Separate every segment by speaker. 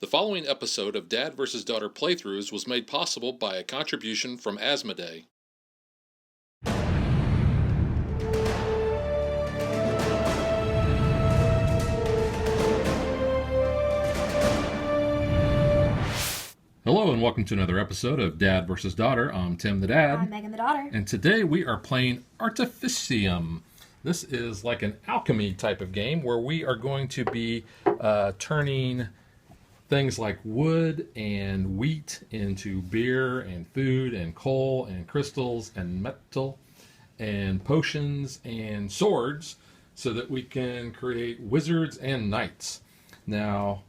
Speaker 1: The following episode of Dad vs. Daughter Playthroughs was made possible by a contribution from Asmodee. Hello and welcome to another episode of Dad vs. Daughter. I'm Tim the Dad.
Speaker 2: I'm Megan the Daughter.
Speaker 1: And today we are playing Artificium. This is like an alchemy type of game where we are going to be turning things like wood and wheat into beer and food and coal and crystals and metal and potions and swords so that we can create wizards and knights. Now,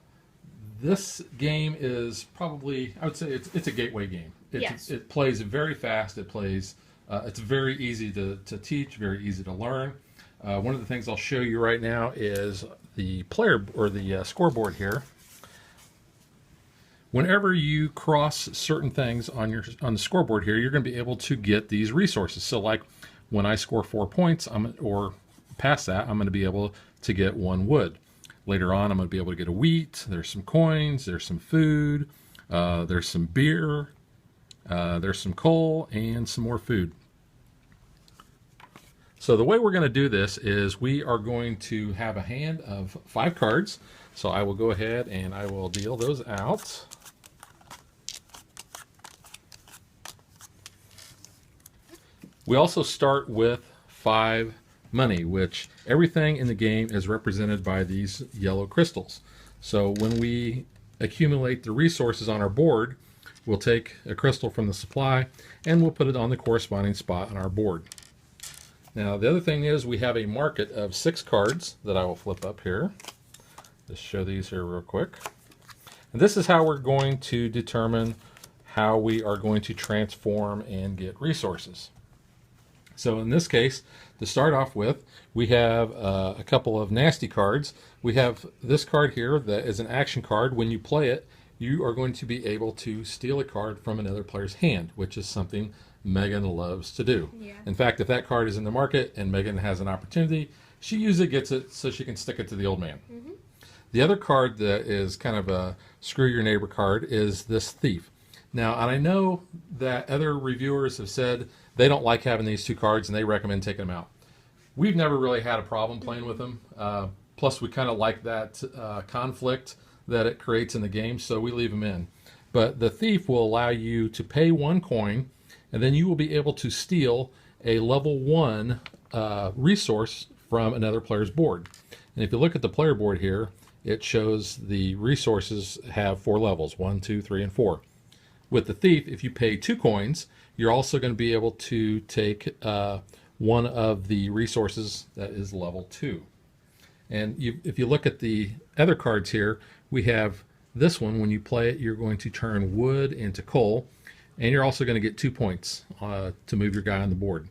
Speaker 1: this game is probably, I would say it's a gateway game.
Speaker 2: Yes.
Speaker 1: It plays very fast. It plays, it's very easy to teach, very easy to learn. One of the things I'll show you right now is the player or the scoreboard here. Whenever you cross certain things on the scoreboard here, you're going to be able to get these resources. So like when I score 4 points, or past that, I'm going to be able to get 1 wood. Later on, I'm going to be able to get a wheat. There's some coins. There's some food. There's some beer. There's some coal and some more food. So the way we're going to do this is we are going to have a hand of 5 cards. So I will go ahead and I will deal those out. We also start with 5 money, which everything in the game is represented by these yellow crystals. So when we accumulate the resources on our board, we'll take a crystal from the supply and we'll put it on the corresponding spot on our board. Now the other thing is we have a market of 6 cards that I will flip up here. Just show these here real quick. And this is how we're going to determine how we are going to transform and get resources. So in this case, to start off with, we have a couple of nasty cards. We have this card here that is an action card. When you play it, you are going to be able to steal a card from another player's hand, which is something Megan loves to do.
Speaker 2: Yeah.
Speaker 1: In fact, if that card is in the market and Megan has an opportunity, she usually gets it so she can stick it to the old man. Mm-hmm. The other card that is kind of a screw your neighbor card is this thief. Now, and I know that other reviewers have said they don't like having these 2 cards and they recommend taking them out. We've never really had a problem playing with them. Plus, we kind of like that conflict that it creates in the game, so we leave them in. But the thief will allow you to pay 1 coin, and then you will be able to steal a level 1 resource from another player's board. And if you look at the player board here, it shows the resources have 4 levels, 1, 2, 3, and 4. With the thief, if you pay 2 coins, you're also going to be able to take one of the resources that is level 2. And if you look at the other cards here, we have this one. When you play it, you're going to turn wood into coal, and you're also going to get 2 points to move your guy on the board.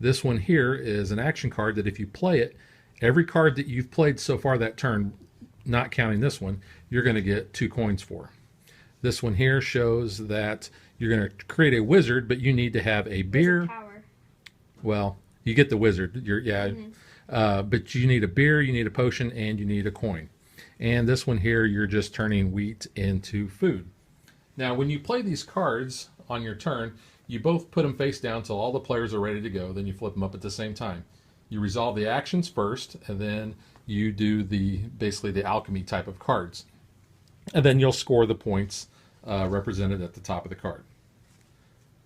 Speaker 1: This one here is an action card that if you play it, every card that you've played so far that turn, not counting this one, you're going to get 2 coins for. This one here shows that you're going to create a wizard, but you need to have a beer.
Speaker 2: Power.
Speaker 1: Well, you get the wizard. But you need a beer, you need a potion, and you need a coin. And this one here, you're just turning wheat into food. Now, when you play these cards on your turn, you both put them face down until all the players are ready to go. Then you flip them up at the same time. You resolve the actions first, and then you do basically the alchemy type of cards. And then you'll score the points represented at the top of the card.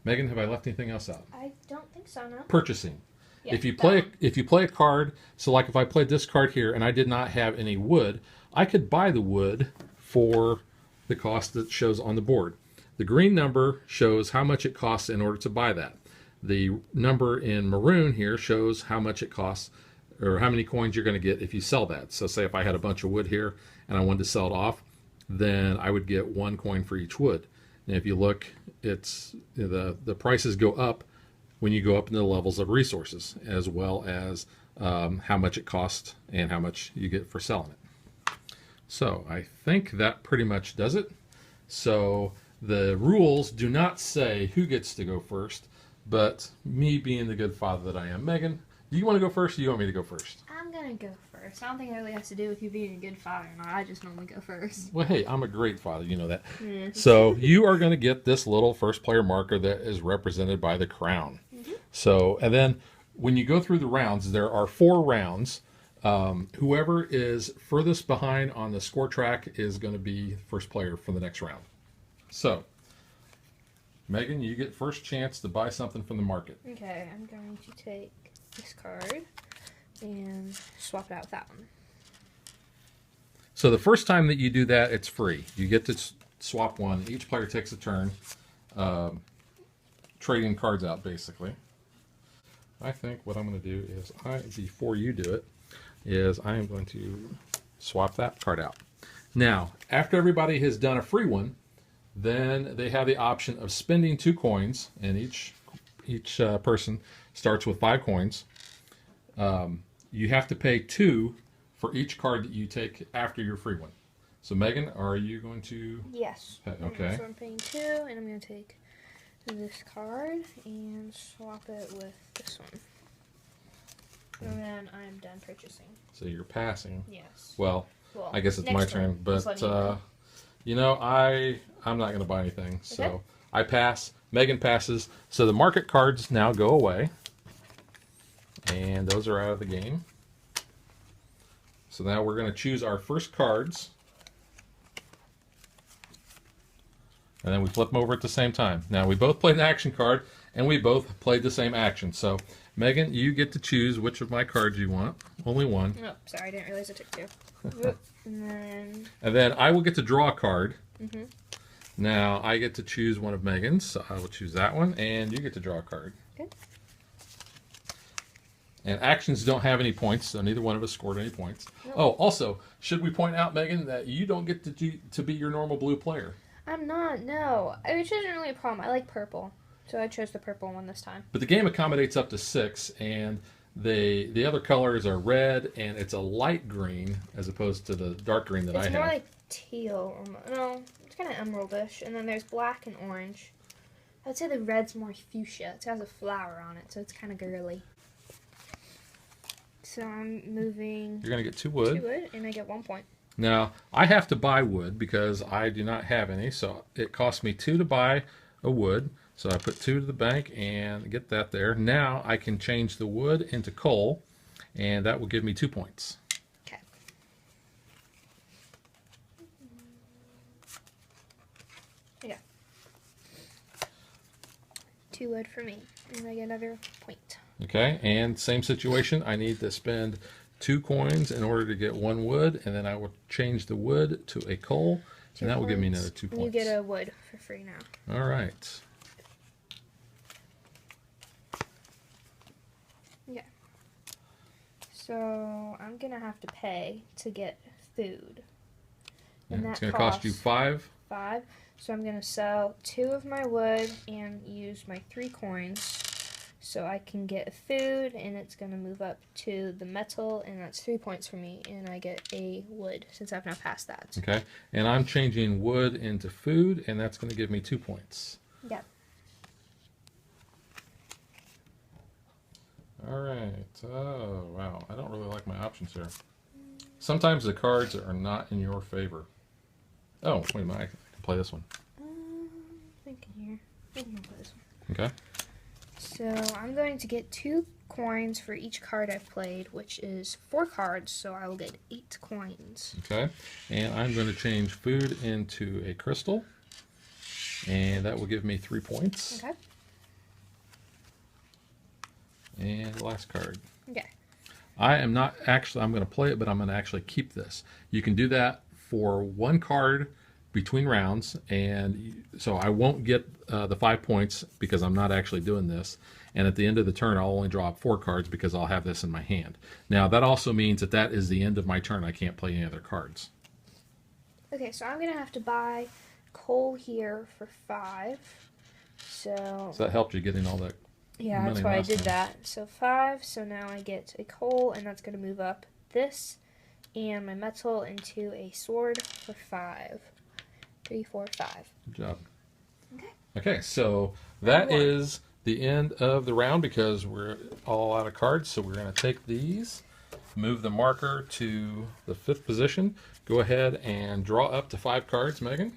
Speaker 1: Megan, have I left anything else out?
Speaker 2: I don't think so, no.
Speaker 1: Purchasing.
Speaker 2: Yeah,
Speaker 1: If you play a card, so like if I played this card here and I did not have any wood, I could buy the wood for the cost that shows on the board. The green number shows how much it costs in order to buy that. The number in maroon here shows how much it costs or how many coins you're going to get if you sell that. So say if I had a bunch of wood here and I wanted to sell it off, then I would get 1 coin for each wood. And if you look, it's the prices go up when you go up into the levels of resources, as well as how much it costs and how much you get for selling it. So I think that pretty much does it. So the rules do not say who gets to go first, but me being the good father that I am, Megan, do you want to go first or do you want me to go first?
Speaker 2: I'm going to go first. first. I don't think it really has to do with you being a good father or not. I just normally go first.
Speaker 1: Well, hey, I'm a great father. You know that.
Speaker 2: Yeah.
Speaker 1: So you are going to get this little first player marker that is represented by the crown. So, and then when you go through the rounds, there are 4 rounds. Whoever is furthest behind on the score track is going to be first player for the next round. So, Megan, you get first chance to buy something from the market.
Speaker 2: Okay, I'm going to take this card and swap it out with that one.
Speaker 1: So the first time that you do that, it's free. You get to swap one. Each player takes a turn, trading cards out, basically. I think what I'm going to do is, before you do it, is I am going to swap that card out. Now, after everybody has done a free one, then they have the option of spending 2 coins, and each person starts with 5 coins. You have to pay 2 for each card that you take after your free one. So, Megan, are you going to?
Speaker 2: Yes.
Speaker 1: Okay.
Speaker 2: So I'm paying 2, and I'm going to take this card and swap it with this one. And then I'm done purchasing.
Speaker 1: So you're passing.
Speaker 2: Yes.
Speaker 1: Well, I guess it's my turn, but you know, I'm not going to buy anything, so
Speaker 2: okay.
Speaker 1: I pass. Megan passes. So the market cards now go away, and those are out of the game. So now we're going to choose our first cards, and then we flip them over at the same time. Now we both played an action card, and we both played the same action. So Megan, you get to choose which of my cards you want. Only one.
Speaker 2: Oh, sorry, I didn't realize I took 2. And
Speaker 1: then I will get to draw a card. Now I get to choose one of Megan's, so I will choose that one, and you get to draw a card.
Speaker 2: Okay.
Speaker 1: And actions don't have any points, so neither one of us scored any points. Nope. Oh, also, should we point out, Megan, that you don't get to be your normal blue player?
Speaker 2: I'm not, no. Which isn't really a problem. I like purple, so I chose the purple one this time.
Speaker 1: But the game accommodates up to 6, and the other colors are red, and it's a light green as opposed to the dark green that I have.
Speaker 2: It's more like teal. No, it's kind of emeraldish. And then there's black and orange. I would say the red's more fuchsia. It has a flower on it, so it's kind of girly. So I'm moving.
Speaker 1: You're going to get 2 wood.
Speaker 2: 2 wood, and I get 1 point.
Speaker 1: Now, I have to buy wood because I do not have any, so it costs me 2 to buy a wood. So I put 2 to the bank and get that there. Now I can change the wood into coal, and that will give me 2 points.
Speaker 2: Okay. Yeah. 2 wood for me, and I get another point.
Speaker 1: Okay, and same situation. I need to spend 2 coins in order to get 1 wood, and then I will change the wood to a coal, and that will give me another 2 points.
Speaker 2: You get a wood for free now.
Speaker 1: All right.
Speaker 2: Yeah. So I'm gonna have to pay to get food, and
Speaker 1: It's going to cost you 5.
Speaker 2: 5. So I'm gonna sell 2 of my wood and use my 3 coins. So I can get food, and it's going to move up to the metal, and that's 3 points for me, and I get a wood, since I've now passed that.
Speaker 1: Okay, and I'm changing wood into food, and that's going to give me 2 points.
Speaker 2: Yep.
Speaker 1: All right. Oh, wow. I don't really like my options here. Sometimes the cards are not in your favor. Oh, wait a minute. I can play this one.
Speaker 2: Thinking here. I'm going to play this one.
Speaker 1: Okay.
Speaker 2: So I'm going to get 2 coins for each card I've played, which is 4 cards, so I will get 8 coins.
Speaker 1: Okay, and I'm going to change food into a crystal, and that will give me 3 points.
Speaker 2: Okay.
Speaker 1: And last card.
Speaker 2: Okay.
Speaker 1: I am not actually, I'm going to play it, but I'm going to actually keep this. You can do that for 1 card between rounds, and so I won't get the 5 points because I'm not actually doing this, and at the end of the turn I'll only draw 4 cards because I'll have this in my hand. Now that also means that that is the end of my turn. I can't play any other cards.
Speaker 2: Okay, so I'm gonna have to buy coal here for 5. So
Speaker 1: that helped you getting all that.
Speaker 2: Yeah, that's why I did that. So 5, so now I get a coal, and that's gonna move up this and my metal into a sword for 5. 3, 4, 5.
Speaker 1: Good job.
Speaker 2: Okay.
Speaker 1: Okay, so that is the end of the round because we're all out of cards. So we're going to take these Move the marker to the 5th position. Go ahead and draw up to 5 cards, Megan.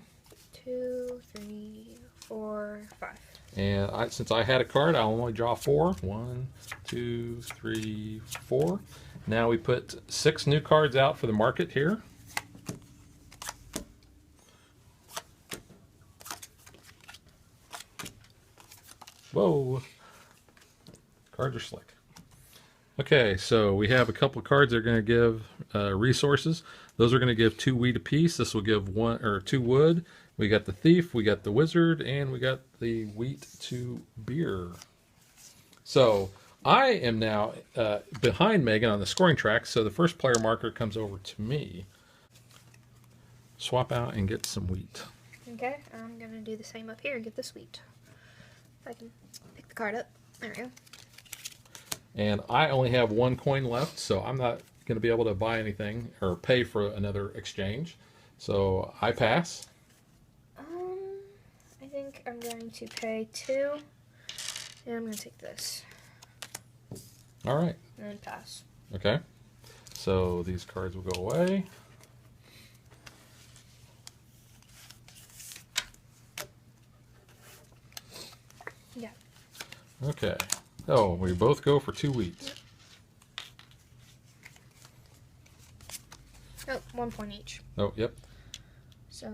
Speaker 2: 2, 3, 4, 5.
Speaker 1: And since I had a card, I'll only draw 4. 1, 2, 3, 4. Now we put 6 new cards out for the market here. Whoa. Cards are slick. Okay, so we have a couple of cards that are going to give resources. Those are going to give 2 wheat apiece. This will give 1 or 2 wood. We got the thief, we got the wizard, and we got the wheat to beer. So I am now behind Megan on the scoring track. So the first player marker comes over to me. Swap out and get some wheat.
Speaker 2: Okay, I'm going to do the same up here and get this wheat. If I can pick the card up. There we go.
Speaker 1: And I only have 1 coin left, so I'm not going to be able to buy anything or pay for another exchange. So I pass.
Speaker 2: I think I'm going to pay 2, and I'm going to take this.
Speaker 1: All right.
Speaker 2: And then pass.
Speaker 1: Okay. So these cards will go away.
Speaker 2: Yeah.
Speaker 1: Okay. Oh, we both go for 2 wheat.
Speaker 2: Oh, 1 point each.
Speaker 1: Oh, yep.
Speaker 2: So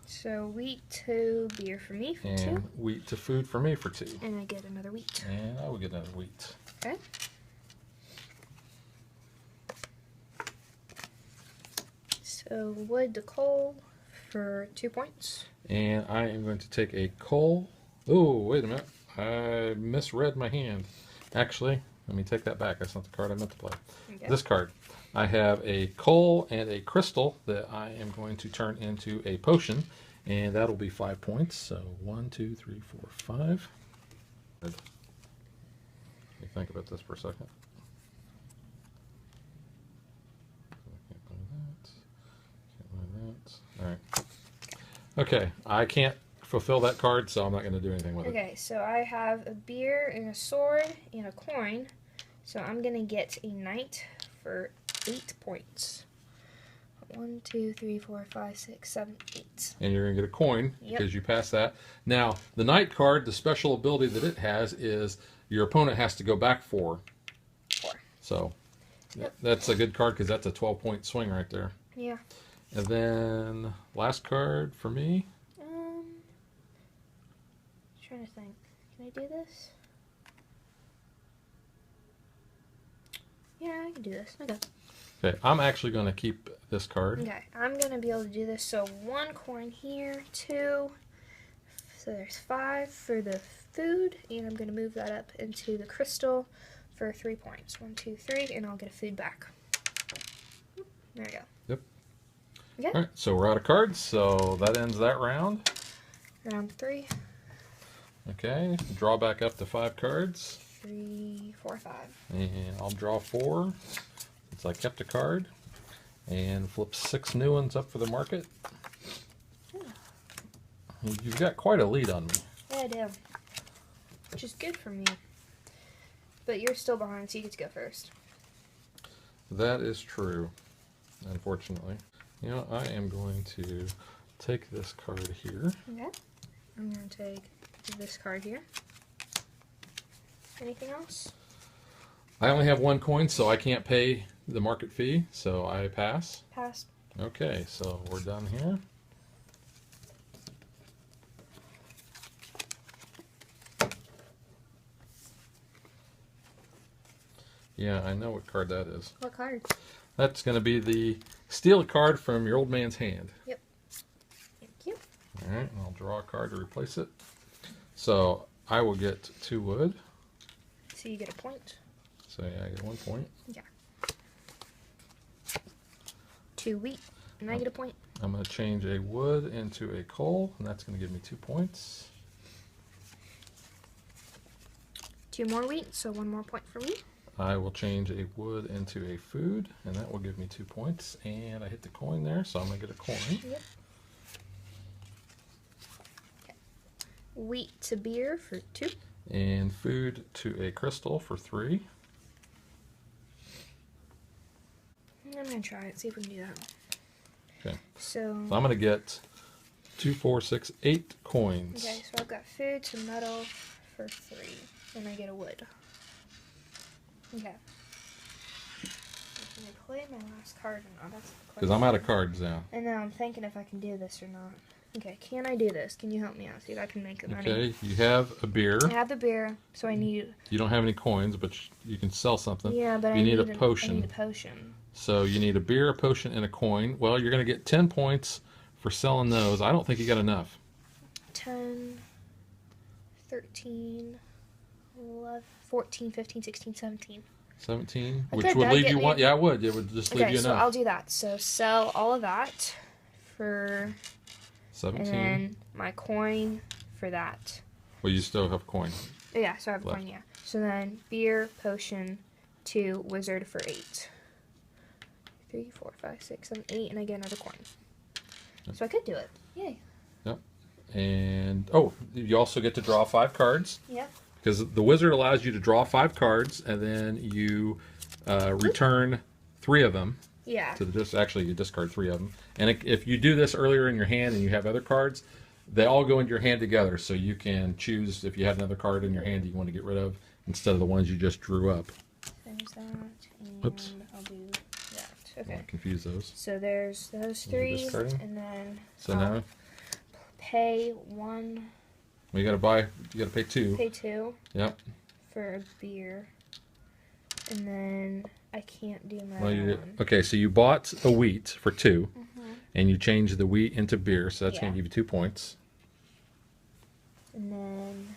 Speaker 2: So wheat to beer for me for 2.
Speaker 1: And wheat to food for me for 2.
Speaker 2: And I get another wheat.
Speaker 1: And I will get another wheat.
Speaker 2: Okay. So wood to coal for 2 points.
Speaker 1: And I am going to take a coal. Oh, wait a minute. I misread my hand. Actually, let me take that back. That's not the card I meant to play.
Speaker 2: Okay.
Speaker 1: This card. I have a coal and a crystal that I am going to turn into a potion. And that'll be 5 points. So 1, 2, 3, 4, 5. Let me think about this for a second. Can't buy that. Can't buy that. All right. Okay, I can't fulfill that card, so I'm not going to do anything with it.
Speaker 2: Okay, so I have a beer and a sword and a coin. So I'm going to get a knight for 8 points. 1, 2, 3, 4, 5, 6, 7, 8.
Speaker 1: And you're going to get a coin because you pass that. Now, the knight card, the special ability that it has is your opponent has to go back 4.
Speaker 2: 4.
Speaker 1: So that's a good card because that's a 12-point swing right there.
Speaker 2: Yeah.
Speaker 1: And then last card for me.
Speaker 2: Trying to think. Can I do this? Yeah, I can do this. Okay.
Speaker 1: Okay, I'm actually going to keep this card.
Speaker 2: Okay, I'm going to be able to do this. So 1 coin here, 2. So there's 5 for the food, and I'm going to move that up into the crystal for 3 points. 1, 2, 3, and I'll get a food back. There we go.
Speaker 1: Yep.
Speaker 2: Okay.
Speaker 1: All right, so we're out of cards, so that ends that round.
Speaker 2: Round 3.
Speaker 1: Okay, draw back up to 5 cards.
Speaker 2: 3, 4, 5.
Speaker 1: And I'll draw 4 since I kept a card. And flip 6 new ones up for the market.
Speaker 2: Yeah.
Speaker 1: You've got quite a lead on me.
Speaker 2: Yeah, I do. Which is good for me. But you're still behind, so you get to go first.
Speaker 1: That is true, unfortunately. You know, I am going to take this card here.
Speaker 2: Okay. I'm going to take this card here. Anything else?
Speaker 1: I only have 1 coin, so I can't pay the market fee, so I pass.
Speaker 2: Pass.
Speaker 1: Okay, so we're done here. Yeah, I know what card that is.
Speaker 2: What card?
Speaker 1: That's going to be the steal a card from your old man's hand.
Speaker 2: Yep. Thank you.
Speaker 1: All right, and I'll draw a card to replace it. So I will get 2 wood.
Speaker 2: So you get a point.
Speaker 1: So yeah, I get 1 point.
Speaker 2: Yeah. 2 wheat, and I get a point.
Speaker 1: I'm going to change a wood into a coal, and that's going to give me 2 points.
Speaker 2: 2 more wheat, so 1 more point for me.
Speaker 1: I will change a wood into a food, and that will give me 2 points. And I hit the coin there, so I'm going to get a coin.
Speaker 2: Yep. Okay. Wheat to beer for 2.
Speaker 1: And food to a crystal for 3.
Speaker 2: I'm gonna try it. See if we can do that.
Speaker 1: Okay.
Speaker 2: So
Speaker 1: I'm going to get 2, 4, 6, 8 coins.
Speaker 2: okay, so I've got food to metal for 3, and I get a wood. Okay. Can I play my last card or not? That's the question.
Speaker 1: Because I'm out of cards now.
Speaker 2: And now I'm thinking if I can do this or not. Okay, can I do this? Can you help me out? See if I can make the money.
Speaker 1: Okay, you have a beer.
Speaker 2: I have the beer, so I need.
Speaker 1: You don't have any coins, but you can sell something.
Speaker 2: Yeah, but
Speaker 1: you
Speaker 2: I
Speaker 1: need a
Speaker 2: I
Speaker 1: potion.
Speaker 2: need a potion.
Speaker 1: So you need a beer, a potion, and a coin. Well, you're going to get 10 points for selling those. I don't think you got enough.
Speaker 2: 10, 13, 11, 14, 15, 16, 17.
Speaker 1: 17,
Speaker 2: Okay,
Speaker 1: which would
Speaker 2: that'd
Speaker 1: leave
Speaker 2: get
Speaker 1: you
Speaker 2: me-
Speaker 1: one. Yeah, it would. It would just leave
Speaker 2: Okay,
Speaker 1: you
Speaker 2: so
Speaker 1: enough.
Speaker 2: I'll do that. So sell all of that for,
Speaker 1: 17.
Speaker 2: and then my coin for that.
Speaker 1: Well, you still have coin.
Speaker 2: Oh, yeah, so I have a
Speaker 1: Left.
Speaker 2: coin, yeah. So then beer, potion, 2, wizard for 8. 3, 4, 5, 6, 7, 8, and I get another coin.
Speaker 1: Yep.
Speaker 2: So I could do it. Yay.
Speaker 1: And, oh, you also get to draw 5 cards.
Speaker 2: Yep.
Speaker 1: Because the wizard allows you to draw 5 cards, and then you return 3 of them.
Speaker 2: Yeah.
Speaker 1: Actually, you discard 3 of them. And if you do this earlier in your hand and you have other cards, they all go into your hand together. So you can choose if you had another card in your hand that you want to get rid of instead of the ones you just drew up.
Speaker 2: There's that, and
Speaker 1: Oops.
Speaker 2: I'll do that.
Speaker 1: I
Speaker 2: Okay.
Speaker 1: confuse those.
Speaker 2: So there's those
Speaker 1: Those are
Speaker 2: 3,
Speaker 1: discarding?
Speaker 2: and then
Speaker 1: So
Speaker 2: I'll
Speaker 1: now
Speaker 2: pay 1,
Speaker 1: you got to pay 2.
Speaker 2: pay 2
Speaker 1: Yep.
Speaker 2: for a beer, and then I can't do my
Speaker 1: Well,
Speaker 2: one.
Speaker 1: okay, so you bought a wheat for 2,
Speaker 2: Mhm.
Speaker 1: and you changed the wheat into beer, so that's going
Speaker 2: Yeah.
Speaker 1: to give you 2 points.
Speaker 2: And then,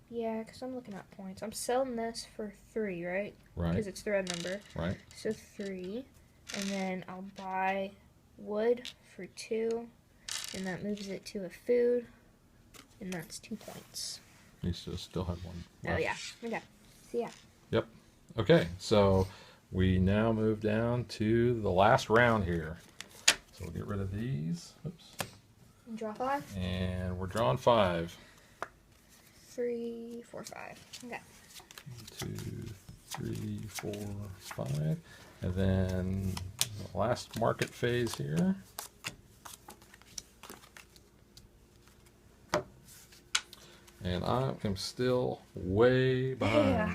Speaker 2: yeah, because I'm looking at points. I'm selling this for 3, right?
Speaker 1: Right,
Speaker 2: Because it's the red number.
Speaker 1: right.
Speaker 2: So 3, and then I'll buy wood for 2, and that moves it to a food, and that's 2 points.
Speaker 1: You still have 1
Speaker 2: Oh
Speaker 1: left.
Speaker 2: yeah. Okay. So yeah.
Speaker 1: Yep. Okay, so we now move down to the last round here. So we'll get rid of these. Oops.
Speaker 2: Draw 5.
Speaker 1: And we're drawing 5.
Speaker 2: 3, 4, 5. Okay.
Speaker 1: 2, 3, 4, 5. And then the last market phase here. And I am still way behind.
Speaker 2: Yeah.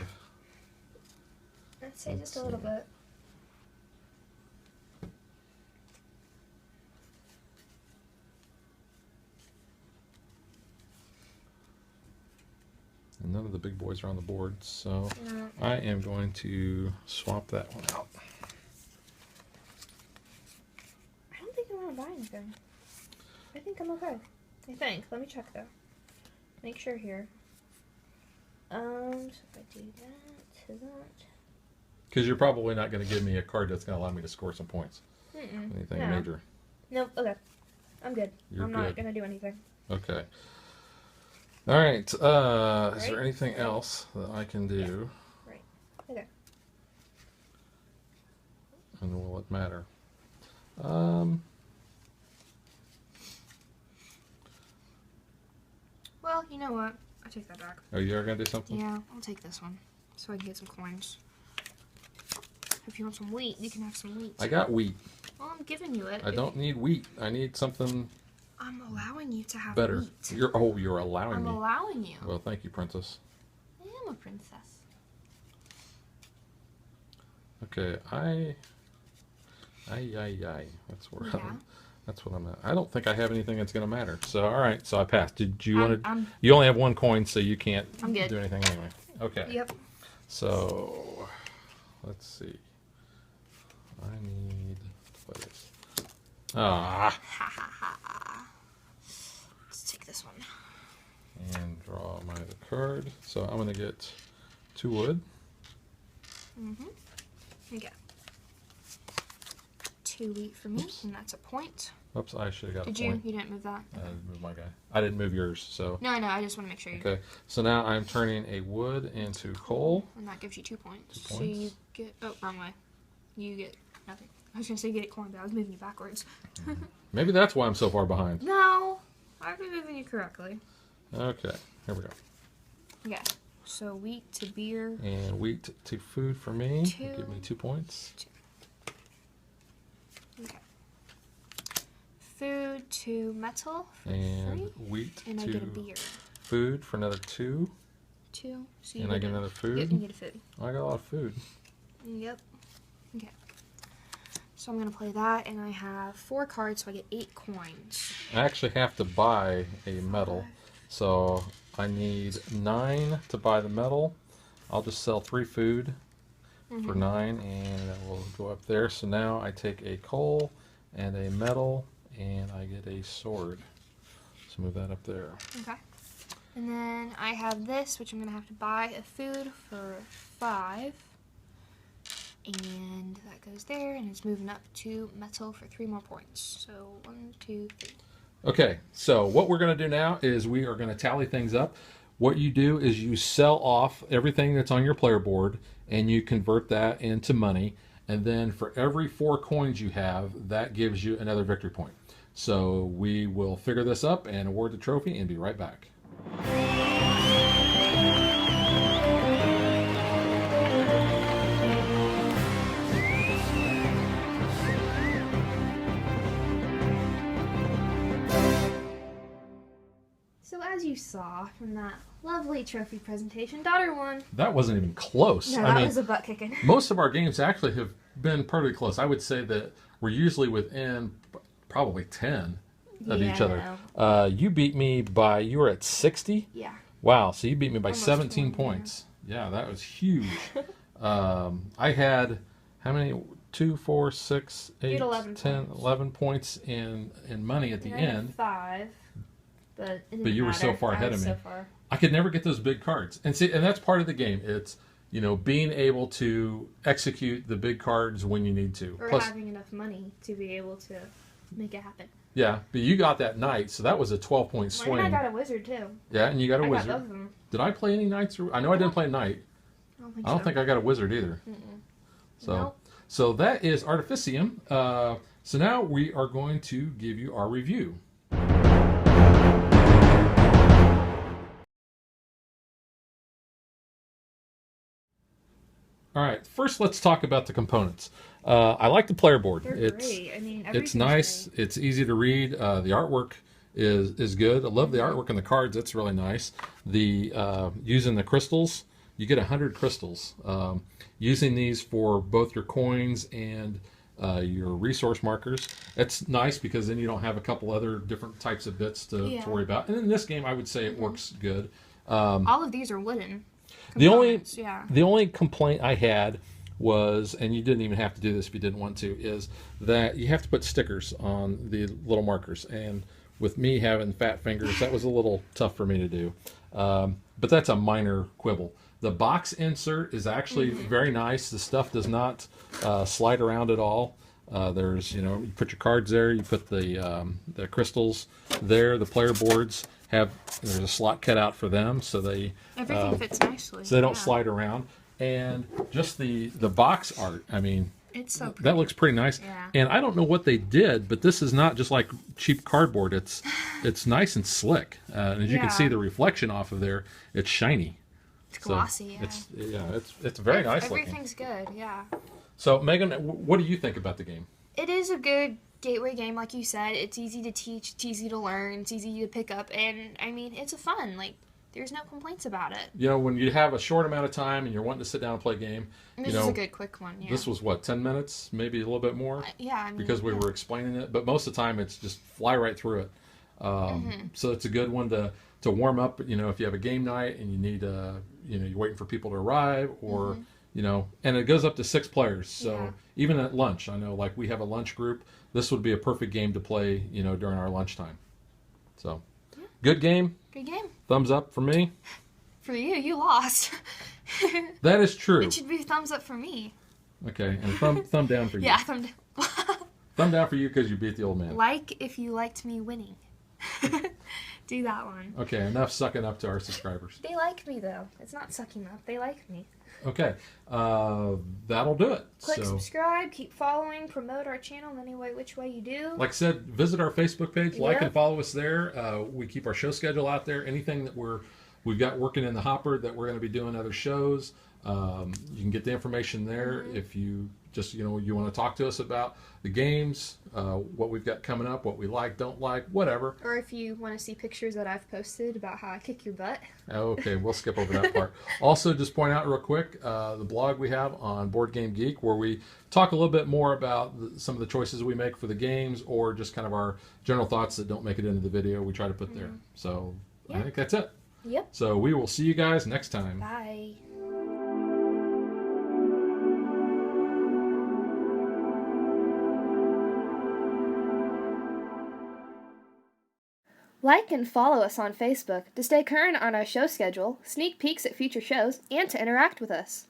Speaker 2: I'd say just a little bit.
Speaker 1: And none of the big boys are on the board, so
Speaker 2: No.
Speaker 1: I am going to swap that one out.
Speaker 2: I don't think I want to buy anything. I think I'm okay. I think. Let me check though. Make sure here. So if I do that to that.
Speaker 1: Because you're probably not going to give me a card that's going to allow me to score some points.
Speaker 2: Mm-mm.
Speaker 1: Anything
Speaker 2: No.
Speaker 1: major.
Speaker 2: Nope. Okay. I'm good.
Speaker 1: You're
Speaker 2: I'm not
Speaker 1: good.
Speaker 2: gonna do anything.
Speaker 1: Okay. All right. Is there
Speaker 2: Right.
Speaker 1: anything else that I can do?
Speaker 2: Right. Okay.
Speaker 1: And will it matter?
Speaker 2: Well, you know what? I take that back.
Speaker 1: Oh, you are going to do something?
Speaker 2: Yeah, I'll take this one so I can get some coins. If you want some wheat, you can have some wheat.
Speaker 1: I got wheat.
Speaker 2: Well, I'm giving you it.
Speaker 1: I don't need wheat. I need something
Speaker 2: I'm allowing you to have
Speaker 1: better.
Speaker 2: wheat.
Speaker 1: You're allowing
Speaker 2: I'm
Speaker 1: me.
Speaker 2: allowing you.
Speaker 1: Well, thank you, princess.
Speaker 2: I am a princess.
Speaker 1: Okay, That's where
Speaker 2: Yeah.
Speaker 1: that's what I'm at. I don't think I have anything that's going to matter. So, all right. So I passed. Did you want to?
Speaker 2: I'm
Speaker 1: You only have 1 coin, so you can't
Speaker 2: I'm good.
Speaker 1: do anything anyway. Okay.
Speaker 2: Yep.
Speaker 1: So, let's see. I need to play this. Ah,
Speaker 2: Ha ha ha. Let's take this one.
Speaker 1: and draw my other card. So I'm going to get 2 wood.
Speaker 2: Mm-hmm. Okay. 2 wheat for me,
Speaker 1: Oops.
Speaker 2: and that's a point.
Speaker 1: Oops, I should have got
Speaker 2: Did
Speaker 1: a
Speaker 2: you?
Speaker 1: point.
Speaker 2: You didn't move that?
Speaker 1: I didn't move my guy. I didn't move yours, so.
Speaker 2: No, I know. I just want to make sure you.
Speaker 1: Okay, so now I'm turning a wood into coal.
Speaker 2: And that gives you 2 points.
Speaker 1: 2
Speaker 2: So you
Speaker 1: points.
Speaker 2: get. Oh, wrong way. You get nothing. I was gonna say you get corn, but I was moving you backwards.
Speaker 1: Maybe that's why I'm so far behind.
Speaker 2: No, I've been moving you correctly.
Speaker 1: Okay, here we go.
Speaker 2: Okay. So wheat to beer.
Speaker 1: And wheat to food for me.
Speaker 2: 2.
Speaker 1: Give me 2 points.
Speaker 2: 2. Okay. Food to metal for
Speaker 1: And
Speaker 2: 3.
Speaker 1: wheat
Speaker 2: And
Speaker 1: to
Speaker 2: I get a beer.
Speaker 1: food for another 2.
Speaker 2: 2. So you
Speaker 1: And I get another food.
Speaker 2: You get a food.
Speaker 1: I got a lot of food.
Speaker 2: Yep. Okay. So I'm going to play that, and I have 4 cards, so I get 8 coins.
Speaker 1: I actually have to buy a metal, so I need 9 to buy the metal. I'll just sell 3 food for 9, and that will go up there. So now I take a coal and a metal, and I get a sword. So move that up there.
Speaker 2: Okay. And then I have this, which I'm going to have to buy a food for 5. And that goes there, and it's moving up to metal for 3 more points. So 1, 2, 3.
Speaker 1: Okay, so what we're going to do now is we are going to tally things up. What you do is you sell off everything that's on your player board, and you convert that into money. And then for every 4 coins you have, that gives you another victory point. So we will figure this up and award the trophy and be right back.
Speaker 2: So as you saw from that lovely trophy presentation, daughter won.
Speaker 1: That wasn't even close.
Speaker 2: No, that was a butt kicking.
Speaker 1: Most of our games actually have been pretty close. I would say that we're usually within probably 10 of each other. You beat me by, you were at 60?
Speaker 2: Yeah.
Speaker 1: Wow, so you beat me by
Speaker 2: Almost
Speaker 1: 17
Speaker 2: 20,
Speaker 1: points. Yeah, that was huge. I had, how many? 2, 4, 6, 8,
Speaker 2: 11
Speaker 1: 10,
Speaker 2: points.
Speaker 1: 11 points in money at the
Speaker 2: And I had
Speaker 1: end.
Speaker 2: 5, but it didn't
Speaker 1: But you were so
Speaker 2: matter.
Speaker 1: far ahead
Speaker 2: I was
Speaker 1: of me.
Speaker 2: So far.
Speaker 1: I could never get those big cards. And see, and that's part of the game. It's, you know, being able to execute the big cards when you need to.
Speaker 2: Or
Speaker 1: Plus,
Speaker 2: having enough money to be able to make it happen.
Speaker 1: yeah, but you got that knight, so that was a 12-point
Speaker 2: Well,
Speaker 1: swing.
Speaker 2: and I got a wizard too.
Speaker 1: Yeah, and you got a
Speaker 2: I
Speaker 1: wizard.
Speaker 2: got both of them.
Speaker 1: Did I play any knights? I know I didn't play knight.
Speaker 2: I don't think
Speaker 1: I got a wizard either. So,
Speaker 2: Nope.
Speaker 1: so that is Artificium. So now we are going to give you our review. All right, first let's talk about the components. I like the player board.
Speaker 2: They're great. I mean,
Speaker 1: it's nice.
Speaker 2: Great.
Speaker 1: It's easy to read. The artwork is good. I love the artwork on the cards. That's really nice. The using the crystals, you get 100 crystals. Using these for both your coins and your resource markers. That's nice because then you don't have a couple other different types of bits to worry about. And in this game, I would say it works good.
Speaker 2: All of these are wooden.
Speaker 1: The only complaint I had was, and you didn't even have to do this if you didn't want to, is that you have to put stickers on the little markers. And with me having fat fingers, that was a little tough for me to do. But that's a minor quibble. The box insert is actually very nice. The stuff does not slide around at all. There's, you know, you put your cards there, you put the crystals there. The player boards there's a slot cut out for them, so
Speaker 2: everything fits nicely.
Speaker 1: So they don't slide around. And just the box art, I mean,
Speaker 2: it's so pretty.
Speaker 1: That looks pretty nice.
Speaker 2: Yeah.
Speaker 1: And I don't know what they did, but this is not just like cheap cardboard. It's nice and slick. And as you can see, the reflection off of there, it's shiny.
Speaker 2: It's glossy.
Speaker 1: It's very nice looking.
Speaker 2: Everything's good. Yeah.
Speaker 1: So Megan, what do you think about the game?
Speaker 2: It is a good gateway game, like you said. It's easy to teach, it's easy to learn, it's easy to pick up, and I mean, it's a fun. Like, there's no complaints about it.
Speaker 1: You know, when you have a short amount of time and you're wanting to sit down and play a game,
Speaker 2: This is a good quick one. Yeah.
Speaker 1: This was what, 10 minutes, maybe a little bit more.
Speaker 2: Yeah, I mean,
Speaker 1: because we were explaining it, but most of the time it's just fly right through it. So it's a good one to warm up. You know, if you have a game night and you need you're waiting for people to arrive, or you know, and it goes up to 6 players. So even at lunch, I know, like we have a lunch group. This would be a perfect game to play, you know, during our lunchtime. So, good game.
Speaker 2: Good game.
Speaker 1: Thumbs up for me.
Speaker 2: For you, you lost.
Speaker 1: That is true.
Speaker 2: It should be thumbs up for me.
Speaker 1: Okay, and thumb down for you.
Speaker 2: Yeah, thumb down.
Speaker 1: Thumb down for you because you beat the old man.
Speaker 2: Like if you liked me winning. Do that one.
Speaker 1: Okay, enough sucking up to our subscribers.
Speaker 2: They like me though. It's not sucking up. They like me.
Speaker 1: Okay, that'll do it.
Speaker 2: Click subscribe, keep following, promote our channel in any way, which way you do.
Speaker 1: Like I said, visit our Facebook page, like and follow us there. We keep our show schedule out there. Anything that we're we've got working in the hopper that we're going to be doing other shows. You can get the information there if you just, you want to talk to us about the games, what we've got coming up, what we like, don't like, whatever.
Speaker 2: Or if you want to see pictures that I've posted about how I kick your butt.
Speaker 1: Okay, we'll skip over that part. Also, just point out real quick, the blog we have on Board Game Geek, where we talk a little bit more about some of the choices we make for the games, or just kind of our general thoughts that don't make it into the video, we try to put there. So I think that's it.
Speaker 2: Yep.
Speaker 1: So we will see you guys next time.
Speaker 2: Bye. Like and follow us on Facebook to stay current on our show schedule, sneak peeks at future shows, and to interact with us.